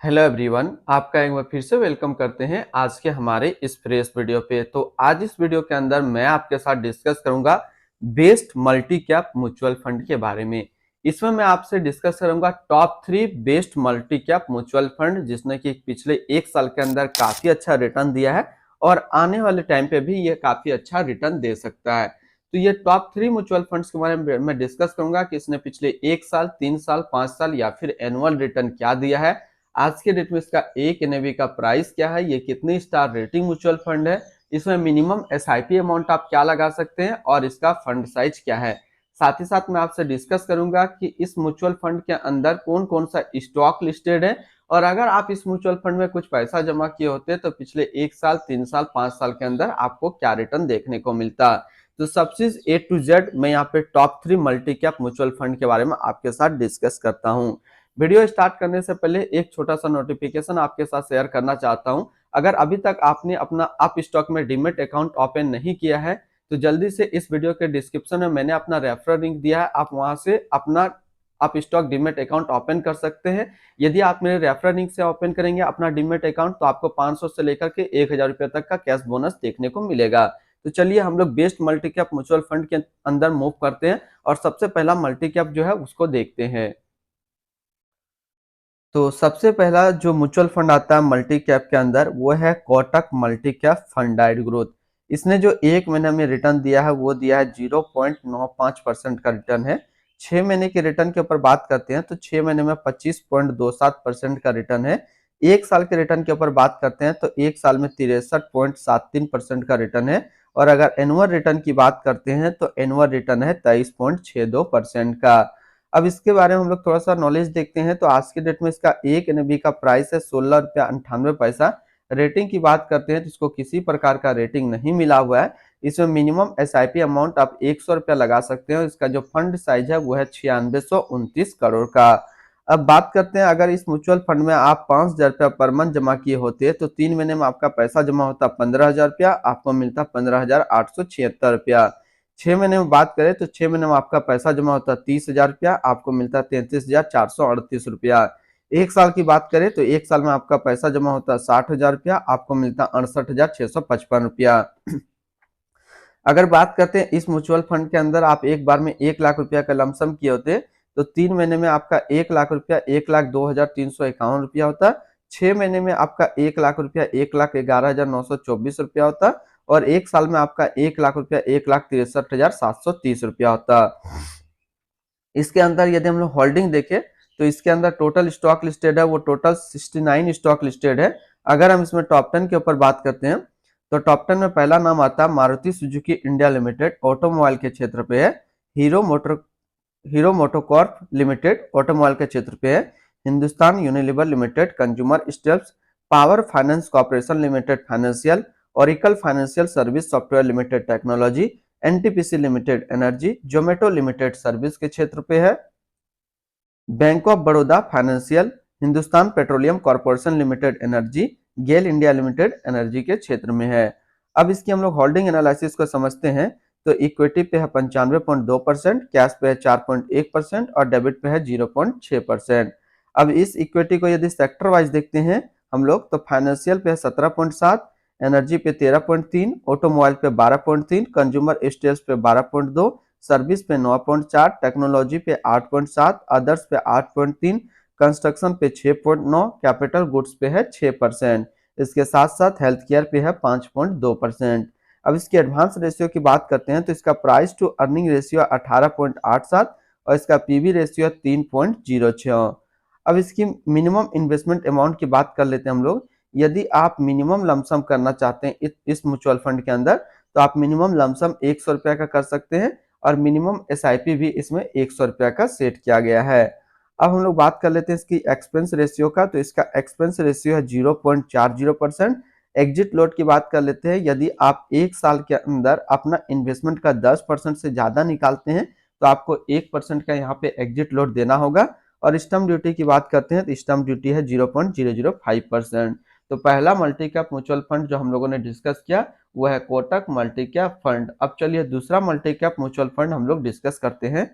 Hello everyone, आपका एक बार फिर से वेलकम करते हैं आज के हमारे इस फ्रेश वीडियो पे। तो आज इस वीडियो के अंदर मैं आपके साथ डिस्कस करूंगा best multi cap mutual fund के बारे में। इसमें मैं आपसे डिस्कस करूंगा top 3 best multi cap mutual fund जिसने कि पिछले एक साल के अंदर काफी अच्छा रिटर्न दिया है और आने वाले टाइम पे भी ये काफी अच्छा रिटर्न दे सकता है। तो ये टॉप 3 म्यूचुअल फंड्स के बारे में मैं डिस्कस करूंगा कि इसने पिछले एक साल, 3 साल, 5 साल या फिर एनुअल रिटर्न क्या दिया है। आज के डेट में इसका एक एनएवी का प्राइस क्या है, ये कितनी स्टार रेटिंग म्यूचुअल फंड है, इसमें मिनिमम एसआईपी अमाउंट आप क्या लगा सकते हैं और इसका फंड साइज क्या है। साथ ही साथ मैं आपसे डिस्कस करूंगा कि इस म्यूचुअल फंड के अंदर कौन कौन सा स्टॉक लिस्टेड है और अगर आप इस म्यूचुअल फंड में कुछ पैसा जमा किए होते तो पिछले एक साल, 3 साल, 5 साल के अंदर आपको क्या रिटर्न देखने को मिलता। तो सब चीज ए टू जेड मैं यहाँ पे top 3 multi cap mutual fund के बारे में आपके साथ डिस्कस करता हूँ। वीडियो स्टार्ट करने से पहले एक छोटा सा नोटिफिकेशन आपके साथ शेयर करना चाहता हूं। अगर अभी तक आपने अपना अप स्टॉक में डीमेट अकाउंट ओपन नहीं किया है तो जल्दी से इस वीडियो के डिस्क्रिप्शन में मैंने अपना रेफरल लिंक दिया है, आप वहां से अपना up stock demat account open कर सकते हैं। यदि आप मेरे रेफरल लिंक से ओपन करेंगे अपना डीमेट अकाउंट तो आपको 500 से लेकर के 1000 रुपए तक का कैश बोनस देखने को मिलेगा। तो चलिए हम लोग best multi cap mutual fund के अंदर मूव करते हैं और सबसे पहला मल्टी कैप जो है उसको देखते हैं। तो सबसे पहला जो म्यूचुअल फंड आता है मल्टी कैप के अंदर वो है कोटक मल्टी कैप फंडाइड ग्रोथ। इसने जो एक महीने में रिटर्न दिया है वो दिया है 0.95% का रिटर्न है। 6 महीने के रिटर्न के ऊपर बात करते हैं तो 6 महीने में 25.27% का रिटर्न है। एक साल के रिटर्न के ऊपर बात करते हैं तो एक साल में 63.73% का रिटर्न है। और अगर एनुअल रिटर्न की बात करते हैं तो एनुअल रिटर्न है 23.62% का। अब इसके बारे में हम लोग थोड़ा सा नॉलेज देखते हैं तो आज के डेट में इसका एक एनएबी का प्राइस है 16 रुपया 98 पैसा। रेटिंग की बात करते हैं तो इसको किसी प्रकार का रेटिंग नहीं मिला हुआ है। इसमें मिनिमम एसआईपी अमाउंट आप 100 रुपया लगा सकते हैं। इसका जो फंड साइज है वो है 9629 करोड़ का। अब बात करते हैं अगर इस म्यूचुअल फंड में आप 5000 रुपया पर मंथ जमा किए होते तो 3 महीने में आपका पैसा जमा होता 15,000 रुपया, आपको मिलता 15,876 रुपया। 6 महीने में बात करें तो 6 महीने में आपका पैसा जमा होता 30,000 रुपया, आपको मिलता 33,438 रुपया। एक साल की बात करें तो एक साल में आपका पैसा जमा होता 60,000 रुपया, आपको मिलता 68,655 रुपया। अगर बात करते हैं इस म्यूचुअल फंड के अंदर आप एक बार में 1 लाख रुपया का लमसम किए होते तो 3 महीने में आपका 1 लाख रुपया 1,02,351 रुपया होता। 6 महीने में आपका 1 लाख रुपया 1,11,924 रुपया होता और एक साल में आपका 1 लाख रुपया 1,63,730 रुपया होता। इसके अंदर यदि हम लोग होल्डिंग देखें तो इसके अंदर टोटल स्टॉक लिस्टेड है वो टोटल 69 स्टॉक लिस्टेड है। अगर हम इसमें टॉप 10 के ऊपर बात करते हैं तो टॉप 10 में पहला नाम आता है Maruti Suzuki India limited, automobile के क्षेत्र पे है। हीरो मोटोकॉर्प लिमिटेड ऑटोमोबाइल के क्षेत्र पे है। Hindustan Unilever limited consumer steps, power finance corporation limited financial, Oracle financial service software limited technology, NTPC limited energy, Zomato limited service के क्षेत्र पे है। Bank of Baroda financial, Hindustan petroleum corporation limited energy, GAIL India limited energy के क्षेत्र में है। अब इसकी हम लोग होल्डिंग एनालिसिस को समझते हैं तो इक्विटी पे है 95.2%, कैश पे है 4.1% और डेबिट पे है 0.6%। अब इस इक्विटी को यदि सेक्टर वाइज देखते हैं हम लोग तो फाइनेंशियल पे है 17.7, एनर्जी पे 13.3, ऑटोमोबाइल पे 12.3, कंज्यूमर स्टेल्स पे 12.2, सर्विस पे 9.4, टेक्नोलॉजी पे 8.7, अदर्स पे 8.3, कंस्ट्रक्शन पे 6.9, कैपिटल गुड्स पे है 6%। इसके साथ साथ हेल्थ केयर पे है 5.2%। अब इसकी एडवांस रेशियो की बात करते हैं तो इसका प्राइस टू अर्निंग रेशियो 18.87 और इसका पीवी रेशियो 3.06। अब इसकी मिनिमम इन्वेस्टमेंट अमाउंट की बात कर लेते हैं हम लोग। यदि आप मिनिमम लमसम करना चाहते हैं इस म्यूचुअल फंड के अंदर तो आप मिनिमम लमसम 100 रुपया का कर सकते हैं और मिनिमम एसआईपी भी इसमें 100 रुपया का सेट किया गया है। अब हम लोग बात कर लेते हैं इसकी एक्सपेंस रेशियो का तो इसका एक्सपेंस रेशियो है 0.40%। एग्जिट लोड की बात कर लेते हैं, यदि आप एक साल के अंदर अपना इन्वेस्टमेंट का 10% से ज्यादा निकालते हैं तो आपको 1% का यहाँ पे एग्जिट लोड देना होगा। और स्टम्प ड्यूटी की बात करते हैं तो स्टम्प ड्यूटी है 0.005%। तो पहला मल्टी कैप म्यूचुअल फंड जो हम लोगों ने डिस्कस किया वो है कोटक मल्टी कैप फंड। अब चलिए दूसरा मल्टी कैप म्यूचुअल फंड हम लोग डिस्कस करते हैं।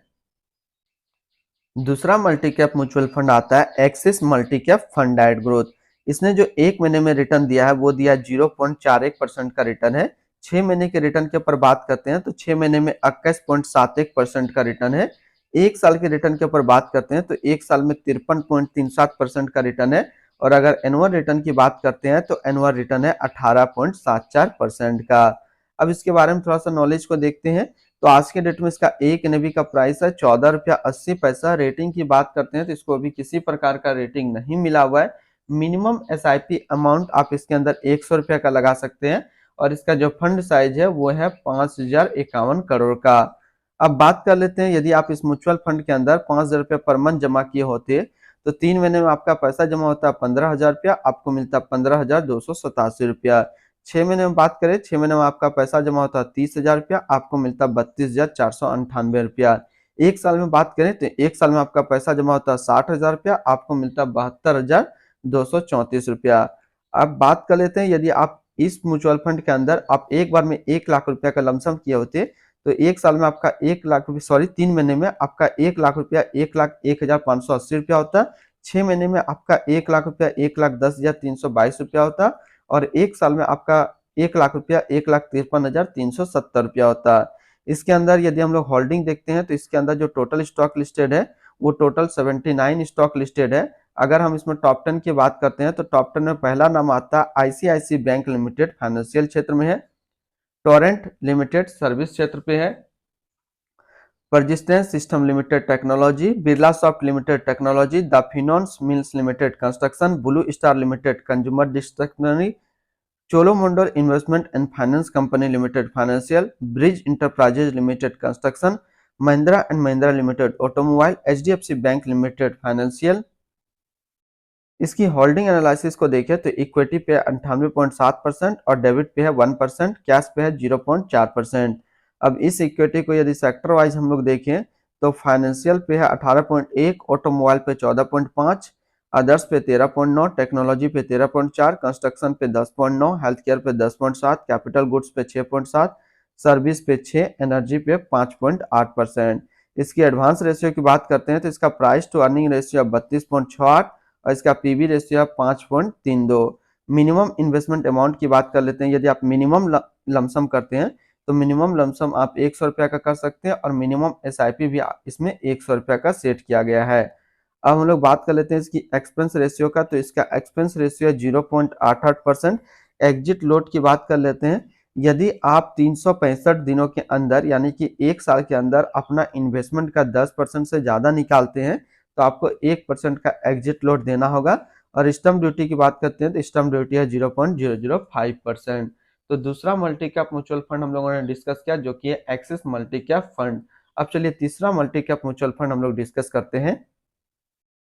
दूसरा मल्टी कैप म्यूचुअल फंड आता है axis multi cap fund direct growth. इसने जो एक महीने में रिटर्न दिया है वो दिया 0.41% का रिटर्न है। 6 महीने के रिटर्न के ऊपर बात करते हैं तो 6 महीने में 21.71% का रिटर्न है। एक साल के रिटर्न के ऊपर बात करते हैं तो एक साल में 53.37% का रिटर्न है। और अगर एनुअल रिटर्न की बात करते हैं तो एनुअल रिटर्न है 18.74% का। अब इसके बारे में थोड़ा सा नॉलेज को देखते हैं। तो आज के डेट में इसका एक एनएवी का प्राइस है 14 रुपया 80 पैसा। रेटिंग की बात करते हैं तो इसको अभी किसी प्रकार का रेटिंग नहीं मिला हुआ है। मिनिमम एसआईपी अमाउंट आप इसके अंदर 100 रुपया का लगा सकते हैं। और इसका जो फंड साइज है वो है 5051 करोड़ का। अब बात कर लेते हैं, यदि आप इस म्यूचुअल फंड के अंदर 5000 रुपया पर मंथ जमा किए होते तो 3 महीने में आपका पैसा जमा होता है 15,000 रुपया, आपको मिलता 15,287 रुपया। 6 महीने में बात करें, 6 महीने में आपका पैसा जमा होता है 30,000 रुपया, आपको मिलता 32,498 रुपया। एक साल में बात करें तो एक साल में आपका पैसा जमा होता है 60,000 रुपया, आपको मिलता 72,234 रुपया। अब बात कर लेते हैं, यदि आप इस म्यूचुअल फंड के अंदर आप एक बार में 1 लाख रुपया का लमसम किए होते तो एक साल में आपका 1 लाख रुपया, सॉरी 3 महीने में आपका 1 लाख रुपया 1,01,580 रुपया होता। 6 महीने में आपका 1 लाख रुपया 1,10,322 रुपया होता। और एक साल में आपका 1 लाख रुपया 1,53,370 रुपया होता है। इसके अंदर यदि हम लोग होल्डिंग देखते हैं तो इसके अंदर जो टोटल स्टॉक लिस्टेड है वो टोटल 79 स्टॉक लिस्टेड है। अगर हम इसमें टॉप 10 की बात करते हैं तो टॉप 10 में पहला नाम आता है आईसीआईसी बैंक लिमिटेड, फाइनेंशियल क्षेत्र में है। टोरेंट लिमिटेड सर्विस क्षेत्र पे है। Persistent Systems limited technology, Birla soft limited technology, the Phoenix mills limited construction, Blue Star limited consumer discretionary, Cholamandalam investment and finance company limited financial, Brigade enterprises limited construction, Mahindra and Mahindra limited automobile, HDFC bank limited financial. इसकी holding analysis को देखें तो equity पे 98.7% और debit पे है 1%, cash पे है 0.4%। अब इस इक्विटी को यदि सेक्टर वाइज हम लोग देखें तो फाइनेंशियल पे है 18.1, ऑटोमोबाइल पे 14.5, अदर्स पे 13.9, टेक्नोलॉजी पे 13.4, कंस्ट्रक्शन पे 10.9, हेल्थ केयर पे 10.7, कैपिटल गुड्स पे 6.7, सर्विस पे 6, एनर्जी पे 5.8%। इसकी एडवांस रेशियो की बात करते हैं तो इसका प्राइस टू अर्निंग रेशियो 32.68 और इसका PV ratio 5.32। Minimum investment amount की बात कर लेते हैं, यदि आप मिनिमम लमसम करते हैं तो मिनिमम लमसम आप 100 रुपया का कर सकते हैं और मिनिमम एसआईपी भी इसमें 100 रुपया का सेट किया गया है। अब हम लोग बात कर लेते हैं इसकी एक्सपेंस रेशियो का, तो इसका एक्सपेंस रेशियो 0.88%। एग्जिट लोड की बात कर लेते हैं, यदि आप 365 दिनों के अंदर यानी कि एक साल के अंदर अपना इन्वेस्टमेंट का 10% से ज्यादा निकालते हैं तो आपको 1% का एग्जिट लोड देना होगा। और स्टम्प ड्यूटी की बात करते हैं तो स्टम्प ड्यूटी है 0.005%। तो दूसरा मल्टी कैप म्यूचुअल फंड हम लोगों ने डिस्कस किया जो कि है एक्सिस मल्टी कैप फंड। अब चलिए तीसरा मल्टी कैप म्यूचुअल फंड हम लोग डिस्कस करते हैं।